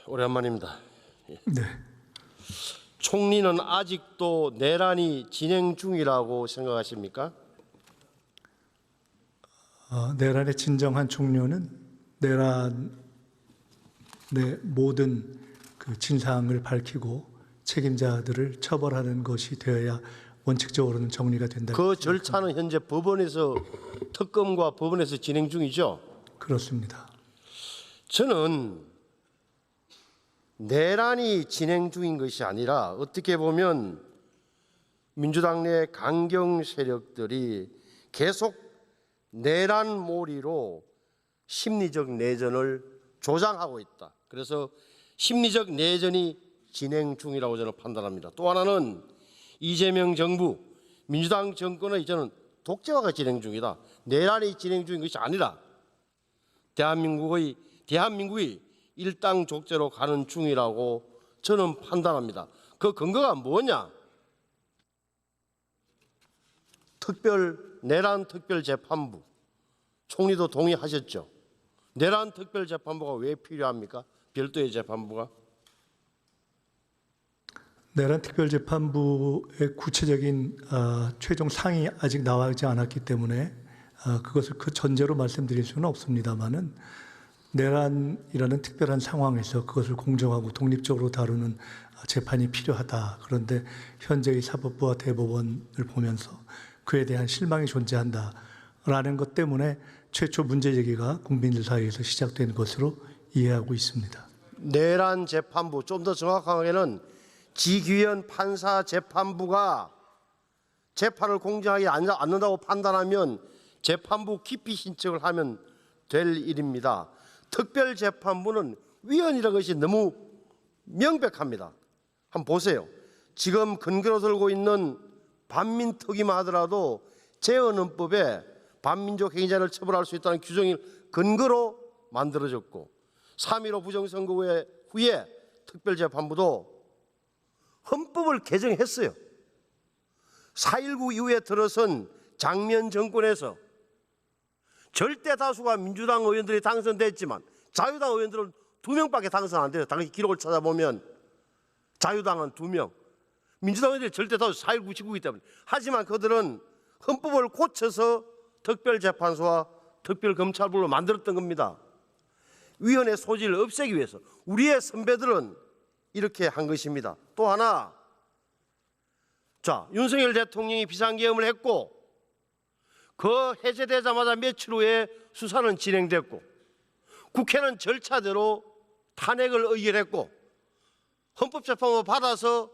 오랜만입니다. 네. 총리는 아직도 내란이 진행 중이라고 생각하십니까? 내란의 진정한 종료는 내란의 모든 그 진상을 밝히고 책임자들을 처벌하는 것이 되어야 원칙적으로는 정리가 된다. 그 절차는 현재 법원에서 특검과 법원에서 진행 중이죠. 그렇습니다. 저는 내란이 진행 중인 것이 아니라 어떻게 보면 민주당 내 강경 세력들이 계속 내란 몰이로 심리적 내전을 조장하고 있다. 그래서 심리적 내전이 진행 중이라고 저는 판단합니다. 또 하나는 이재명 정부, 민주당 정권의 저는 독재화가 진행 중이다. 내란이 진행 중인 것이 아니라 대한민국이 일당 족제로 가는 중이라고 저는 판단합니다. 그 근거가 뭐냐? 내란 특별재판부, 총리도 동의하셨죠. 내란 특별재판부가 왜 필요합니까? 별도의 재판부가. 내란 특별재판부의 구체적인 최종 상이 아직 나오지 않았기 때문에 그것을 그 전제로 말씀드릴 수는 없습니다만은 내란이라는 특별한 상황에서 그것을 공정하고 독립적으로 다루는 재판이 필요하다. 그런데 현재의 사법부와 대법원을 보면서 그에 대한 실망이 존재한다라는 것 때문에 최초 문제 제기가 국민들 사이에서 시작된 것으로 이해하고 있습니다. 내란 재판부, 좀 더 정확하게는 지규현 판사 재판부가 재판을 공정하게 않는다고 판단하면 재판부 기피 신청을 하면 될 일입니다. 특별재판부는 위헌이라는 것이 너무 명백합니다. 한번 보세요. 지금 근거로 들고 있는 반민특위만 하더라도 재헌헌법에 반민족 행위자를 처벌할 수 있다는 규정이 근거로 만들어졌고 3.15 부정선거 후에 특별재판부도 헌법을 개정했어요. 4.19 이후에 들어선 장면 정권에서 절대 다수가 민주당 의원들이 당선됐지만 자유당 의원들은 2명밖에 당선 안 돼요. 당시 기록을 찾아보면 자유당은 2명, 민주당 의원들이 절대 다수 4.19 지구이기 때문에. 하지만 그들은 헌법을 고쳐서 특별재판소와 특별검찰부를 만들었던 겁니다. 위헌의 소지를 없애기 위해서. 우리의 선배들은 이렇게 한 것입니다. 또 하나, 자, 윤석열 대통령이 비상계엄을 했고 그 해제되자마자 며칠 후에 수사는 진행됐고 국회는 절차대로 탄핵을 의결했고 헌법재판부 받아서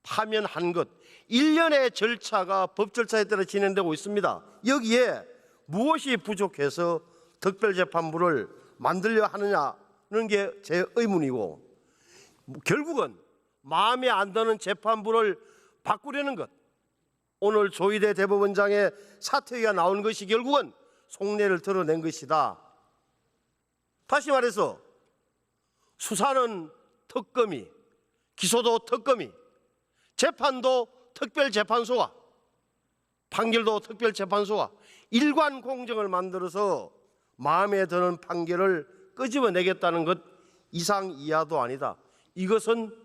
파면한 것 1년의 절차가 법 절차에 따라 진행되고 있습니다. 여기에 무엇이 부족해서 특별재판부를 만들려 하느냐는 게 제 의문이고 결국은 마음에 안 드는 재판부를 바꾸려는 것. 오늘 조희대 대법원장의 사퇴가 나온 것이 결국은 속내를 드러낸 것이다. 다시 말해서 수사는 특검이, 기소도 특검이, 재판도 특별재판소가, 판결도 특별재판소가 일관 공정을 만들어서 마음에 드는 판결을 끄집어내겠다는 것 이상 이하도 아니다. 이것은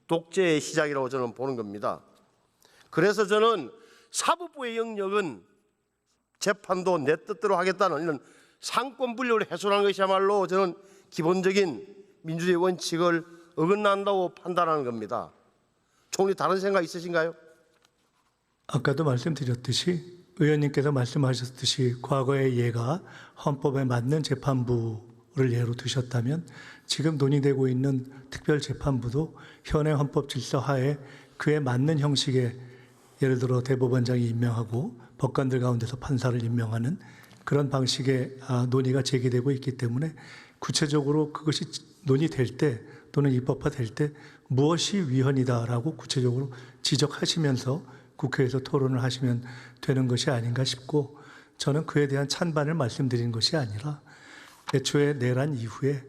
독재의 시작이라고 저는 보는 겁니다. 그래서 저는 사법부의 영역은 재판도 내 뜻대로 하겠다는 이런 상권 분립을 훼손하는 것이야말로 저는 기본적인 민주주의 원칙을 어긋난다고 판단하는 겁니다. 총리 다른 생각 있으신가요? 아까도 말씀드렸듯이 의원님께서 말씀하셨듯이 과거의 예가 헌법에 맞는 재판부를 예로 드셨다면 지금 논의되고 있는 특별재판부도 현행 헌법 질서 하에 그에 맞는 형식의 예를 들어 대법원장이 임명하고 법관들 가운데서 판사를 임명하는 그런 방식의 논의가 제기되고 있기 때문에 구체적으로 그것이 논의될 때 또는 입법화될 때 무엇이 위헌이다라고 구체적으로 지적하시면서 국회에서 토론을 하시면 되는 것이 아닌가 싶고 저는 그에 대한 찬반을 말씀드린 것이 아니라 애초에 내란 이후에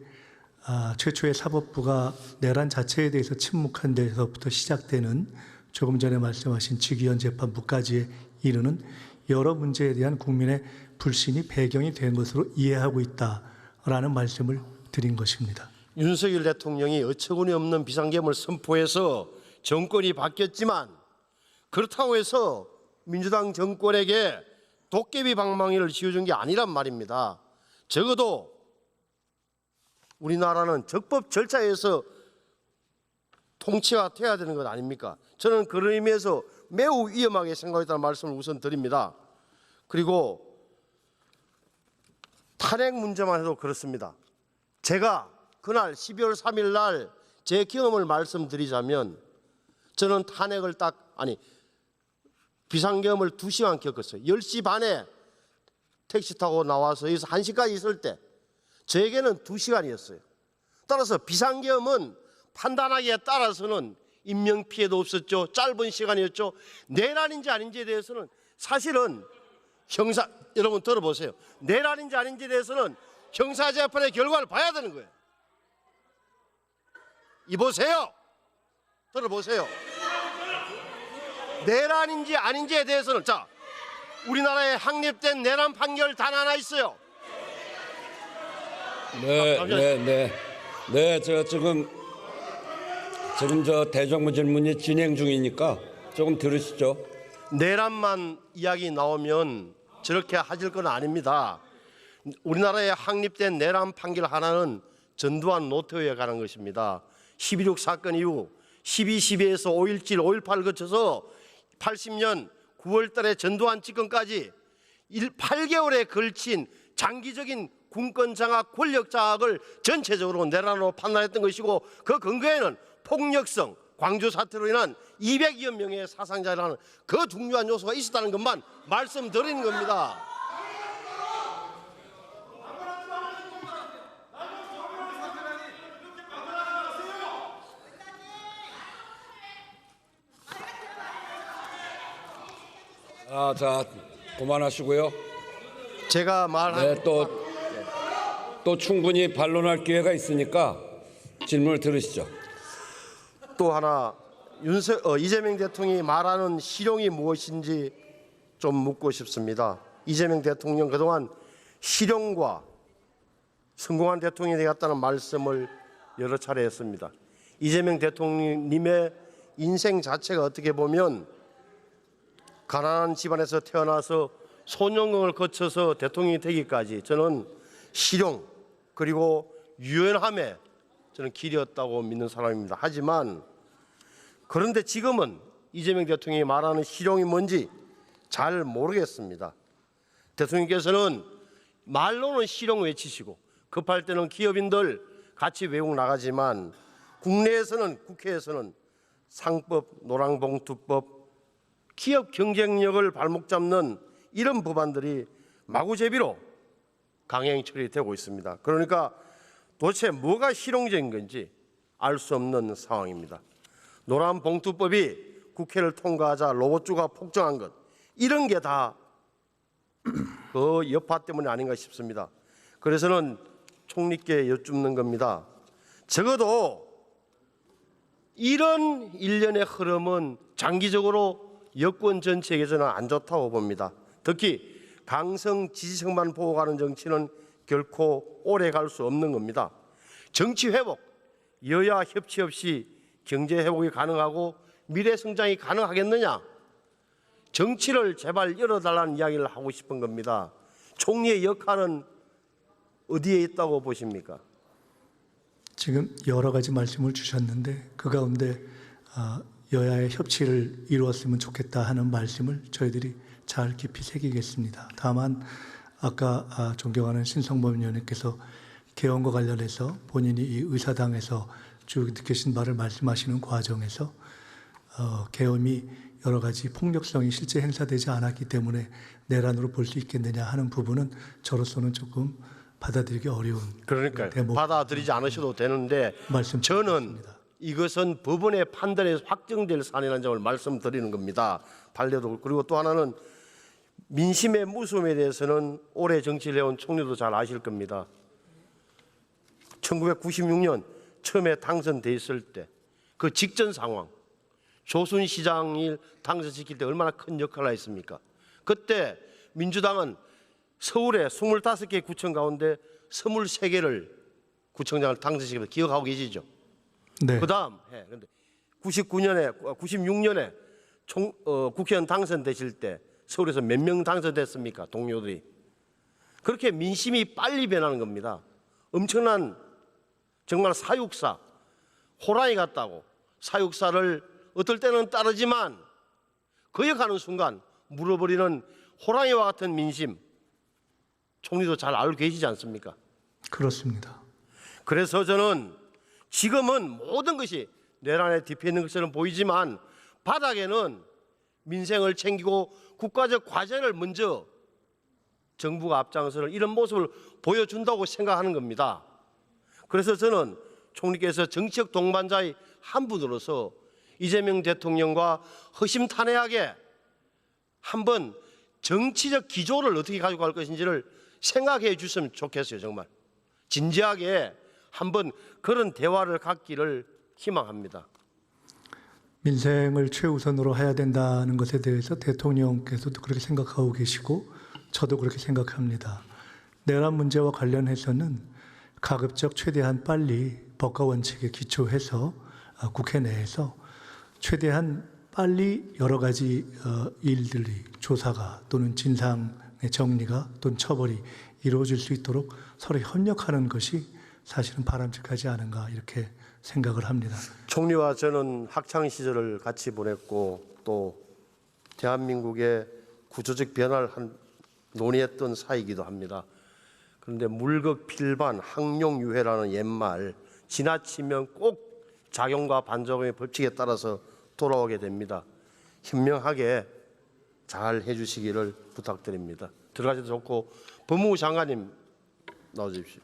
최초의 사법부가 내란 자체에 대해서 침묵한 데서부터 시작되는 조금 전에 말씀하신 지규현 재판부까지 이르는 여러 문제에 대한 국민의 불신이 배경이 된 것으로 이해하고 있다라는 말씀을 드린 것입니다. 윤석열 대통령이 어처구니 없는 비상계엄을 선포해서 정권이 바뀌었지만 그렇다고 해서 민주당 정권에게 도깨비 방망이를 씌워준 게 아니란 말입니다. 적어도 우리나라는 적법 절차에서 통치가 돼야 되는 것 아닙니까? 저는 그런 의미에서 매우 위험하게 생각했다는 말씀을 우선 드립니다. 그리고 탄핵 문제만 해도 그렇습니다. 제가 그날 12월 3일 날 제 경험을 말씀드리자면 저는 비상계엄을 2시간 겪었어요. 10시 반에 택시 타고 나와서 여기서 1시까지 있을 때 저에게는 2시간이었어요. 따라서 비상계엄은 판단하기에 따라서는 인명피해도 없었죠. 짧은 시간이었죠. 내란인지 아닌지에 대해서는 사실은 여러분 들어보세요. 내란인지 아닌지에 대해서는 형사재판의 결과를 봐야 되는 거예요. 이보세요. 들어보세요. 내란인지 아닌지에 대해서는 우리나라에 확립된 내란 판결 단 하나 있어요. 지금 저 대정부 질문이 진행 중이니까 조금 들으시죠. 내란만 이야기 나오면 저렇게 하실 건 아닙니다. 우리나라에 확립된 내란 판결 하나는 전두환 노태우에 관한 것입니다. 12.6 사건 이후 12.12에서 5.17, 5.18을 거쳐서 80년 9월 달에 전두환 집권까지 8개월에 걸친 장기적인 군권 장악, 권력 장악을 전체적으로 내란으로 판단했던 것이고 그 근거에는 폭력성, 광주 사태로 인한 200여 명의 사상자라는 그 중요한 요소가 있었다는 것만 말씀드리는 겁니다. 자, 그만하시고요. 제가 말한 또 충분히 반론할 기회가 있으니까 질문을 들으시죠. 또 하나 이재명 대통령이 말하는 실용이 무엇인지 좀 묻고 싶습니다. 이재명 대통령 그동안 실용과 성공한 대통령이 되었다는 말씀을 여러 차례 했습니다. 이재명 대통령님의 인생 자체가 어떻게 보면 가난한 집안에서 태어나서 소년공을 거쳐서 대통령이 되기까지 저는 실용 그리고 유연함에 저는 길이었다고 믿는 사람입니다. 하지만 그런데 지금은 이재명 대통령이 말하는 실용이 뭔지 잘 모르겠습니다. 대통령께서는 말로는 실용 외치시고 급할 때는 기업인들 같이 외국 나가지만 국내에서는 국회에서는 상법, 노랑봉투법, 기업 경쟁력을 발목 잡는 이런 법안들이 마구제비로 강행 처리되고 있습니다. 그러니까 도대체 뭐가 실용적인 건지 알 수 없는 상황입니다. 노란봉투법이 국회를 통과하자 로봇주가 폭증한 것 이런 게 다 그 여파 때문이 아닌가 싶습니다. 그래서는 총리께 여쭙는 겁니다. 적어도 이런 일련의 흐름은 장기적으로 여권 전체에게서는 안 좋다고 봅니다. 특히 강성 지지층만 보고 가는 정치는 결코 오래 갈 수 없는 겁니다. 정치 회복, 여야 협치 없이 경제 회복이 가능하고 미래 성장이 가능하겠느냐? 정치를 제발 열어달라는 이야기를 하고 싶은 겁니다. 총리의 역할은 어디에 있다고 보십니까? 지금 여러 가지 말씀을 주셨는데 그 가운데 여야의 협치를 이루었으면 좋겠다 하는 말씀을 저희들이 잘 깊이 새기겠습니다. 다만 아까 존경하는 신성범 의원님께서 개헌과 관련해서 본인이 이 의사당에서 쭉 느끼신 바를 말씀하시는 과정에서 계엄이 여러 가지 폭력성이 실제 행사되지 않았기 때문에 내란으로 볼 수 있겠느냐 하는 부분은 저로서는 조금 받아들이기 어려운 그러니까요. 받아들이지 않으셔도 되는데 저는 이것은 법원의 판단에서 확정될 사안이라는 점을 말씀드리는 겁니다. 반려도. 그리고 또 하나는 민심의 무서움에 대해서는 오래 정치를 해온 총리도 잘 아실 겁니다. 1996년 처음에 당선돼 있을 때 그 직전 상황, 조순 시장을 당선시킬 때 얼마나 큰 역할을 했습니까? 그때 민주당은 서울에 25개 구청 가운데 23개를 구청장을 당선시키면서 기억하고 계시죠? 네. 그다음 해 근데 96년에 국회의원 당선되실 때 서울에서 몇 명 당선됐습니까? 동료들이. 그렇게 민심이 빨리 변하는 겁니다. 엄청난 정말 사육사, 호랑이 같다고 사육사를 어떨 때는 따르지만 거역하는 순간 물어버리는 호랑이와 같은 민심, 총리도 잘 알고 계시지 않습니까? 그렇습니다. 그래서 저는 지금은 모든 것이 내란에 뒤에 있는 것처럼 보이지만 바닥에는 민생을 챙기고 국가적 과제를 먼저 정부가 앞장서는 이런 모습을 보여준다고 생각하는 겁니다. 그래서 저는 총리께서 정치적 동반자의 한 분으로서 이재명 대통령과 허심탄회하게 한번 정치적 기조를 어떻게 가지고 갈 것인지를 생각해 주셨으면 좋겠어요. 정말 진지하게 한번 그런 대화를 갖기를 희망합니다. 민생을 최우선으로 해야 된다는 것에 대해서 대통령께서도 그렇게 생각하고 계시고 저도 그렇게 생각합니다. 내란 문제와 관련해서는 가급적 최대한 빨리 법과 원칙에 기초해서 국회 내에서 최대한 빨리 여러 가지 일들이 조사가 또는 진상의 정리가 또는 처벌이 이루어질 수 있도록 서로 협력하는 것이 사실은 바람직하지 않은가 이렇게 생각을 합니다. 총리와 저는 학창 시절을 같이 보냈고 또 대한민국의 구조적 변화를 논의했던 사이이기도 합니다. 그런데 물극필반 항용유해라는 옛말 지나치면 꼭 작용과 반작용의 법칙에 따라서 돌아오게 됩니다. 현명하게 잘 해주시기를 부탁드립니다. 들어가셔도 좋고 법무부 장관님 나와주십시오.